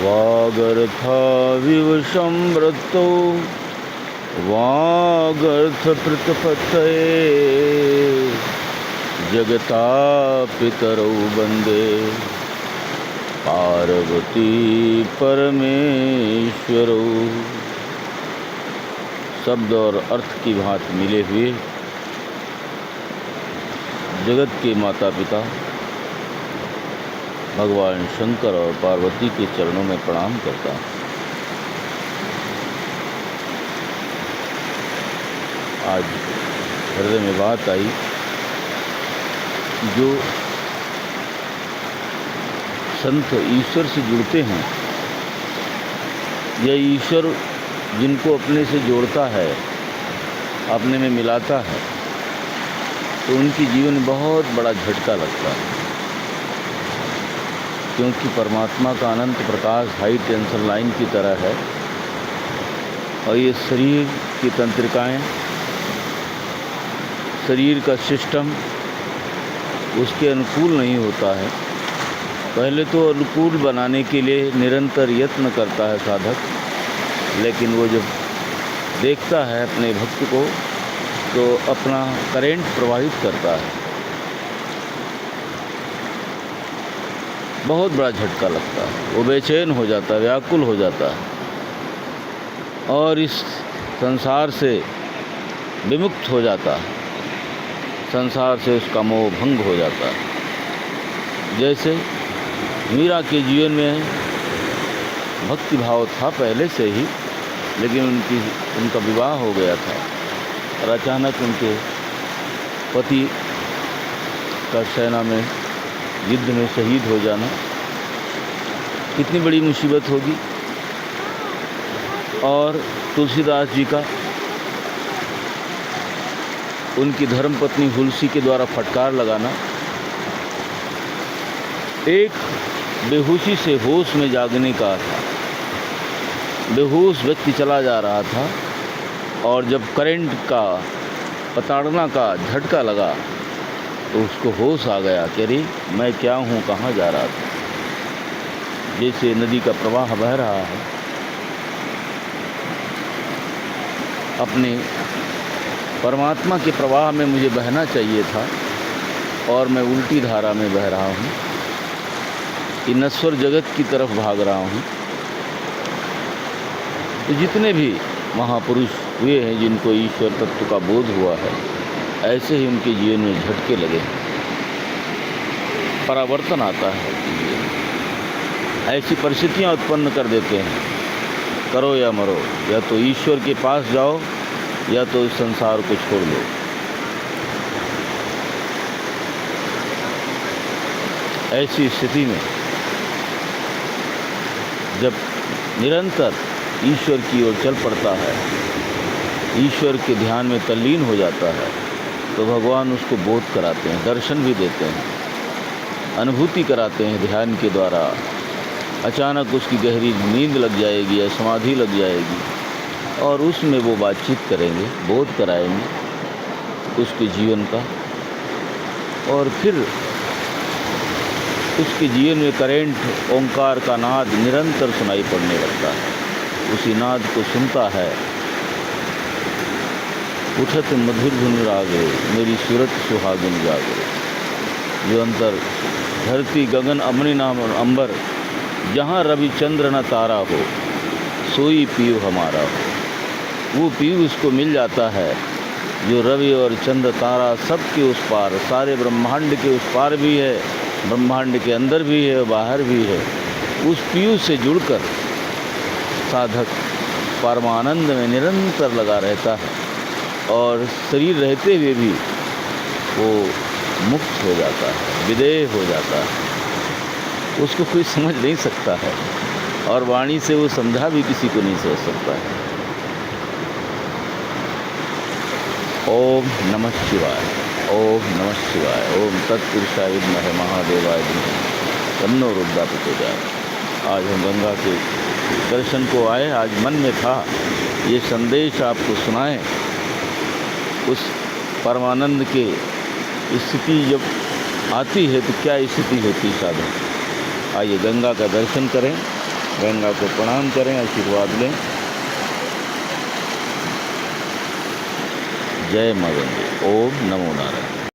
वागर्थाविव संवृत्तो वागर्थप्रतिपत्तये जगतापितरौ वन्दे पार्वती परमेश्वरौ। शब्द और अर्थ की भांति मिले हुए जगत के माता पिता भगवान शंकर और पार्वती के चरणों में प्रणाम करता हूँ। आज हृदय में बात आई, जो संत ईश्वर से जुड़ते हैं या ईश्वर जिनको अपने से जोड़ता है, अपने में मिलाता है, तो उनकी जीवन में बहुत बड़ा झटका लगता है, क्योंकि परमात्मा का अनंत प्रकाश हाई टेंशन लाइन की तरह है और ये शरीर की तंत्रिकाएं, शरीर का सिस्टम उसके अनुकूल नहीं होता है। पहले तो अनुकूल बनाने के लिए निरंतर यत्न करता है साधक, लेकिन वो जब देखता है अपने भक्त को तो अपना करंट प्रवाहित करता है, बहुत बड़ा झटका लगता है। वो बेचैन हो जाता है, व्याकुल हो जाता है और इस संसार से विमुक्त हो जाता है, संसार से उसका मोह भंग हो जाता है। जैसे मीरा के जीवन में भक्ति भाव था पहले से ही, लेकिन उनका विवाह हो गया था और अचानक उनके पति का सेना में युद्ध में शहीद हो जाना कितनी बड़ी मुसीबत होगी। और तुलसीदास जी का उनकी धर्मपत्नी हुलसी के द्वारा फटकार लगाना, एक बेहोशी से होश में जागने का था। बेहोश व्यक्ति चला जा रहा था और जब करंट का प्रताड़ना का झटका लगा तो उसको होश आ गया कि अरे मैं क्या हूँ, कहाँ जा रहा था। जैसे नदी का प्रवाह बह रहा है, अपने परमात्मा के प्रवाह में मुझे बहना चाहिए था और मैं उल्टी धारा में बह रहा हूँ, कि नश्वर जगत की तरफ भाग रहा हूँ। तो जितने भी महापुरुष हुए हैं जिनको ईश्वर तत्व का बोध हुआ है, ऐसे ही उनके जीवन में झटके लगे, परावर्तन आता है, ऐसी परिस्थितियाँ उत्पन्न कर देते हैं, करो या मरो, या तो ईश्वर के पास जाओ या तो इस संसार को छोड़ दो। ऐसी स्थिति में जब निरंतर ईश्वर की ओर चल पड़ता है, ईश्वर के ध्यान में तल्लीन हो जाता है, तो भगवान उसको बोध कराते हैं, दर्शन भी देते हैं, अनुभूति कराते हैं ध्यान के द्वारा। अचानक उसकी गहरी नींद लग जाएगी या समाधि लग जाएगी और उसमें वो बातचीत करेंगे, बोध कराएंगे उसके जीवन का, और फिर उसके जीवन में करंट ओंकार का नाद निरंतर सुनाई पड़ने लगता है। उसी नाद को सुनता है, उठत मधुर धुन रागे मेरी सूरत सुहागिन जागे। जो अंतर धरती गगन अमनि नाम अंबर, जहाँ रवि चंद्र न तारा हो, सोई पीव हमारा हो। वो पीव उसको मिल जाता है जो रवि और चंद्र तारा सबके उस पार, सारे ब्रह्मांड के उस पार भी है, ब्रह्मांड के अंदर भी है, बाहर भी है। उस पीयू से जुड़कर साधक परमानंद में निरंतर लगा रहता है और शरीर रहते हुए भी वो मुक्त हो जाता है, विदेह हो जाता है। उसको कोई समझ नहीं सकता है और वाणी से वो समझा भी किसी को नहीं समझ सकता है। ओम नमः शिवाय, ओम नमः शिवाय, ओम तत्पुरुषाय विद्महे महादेवाय धीमहि तन्नो रुद्रः प्रचोदयात्। आज हम गंगा के दर्शन को आए, आज मन में था ये संदेश आपको सुनाएं। उस परमानंद के स्थिति जब आती है तो क्या स्थिति होती साधक। आइए गंगा का दर्शन करें गंगा को प्रणाम करें, आशीर्वाद लें। जय मां गंगे। ओम नमो नारायण।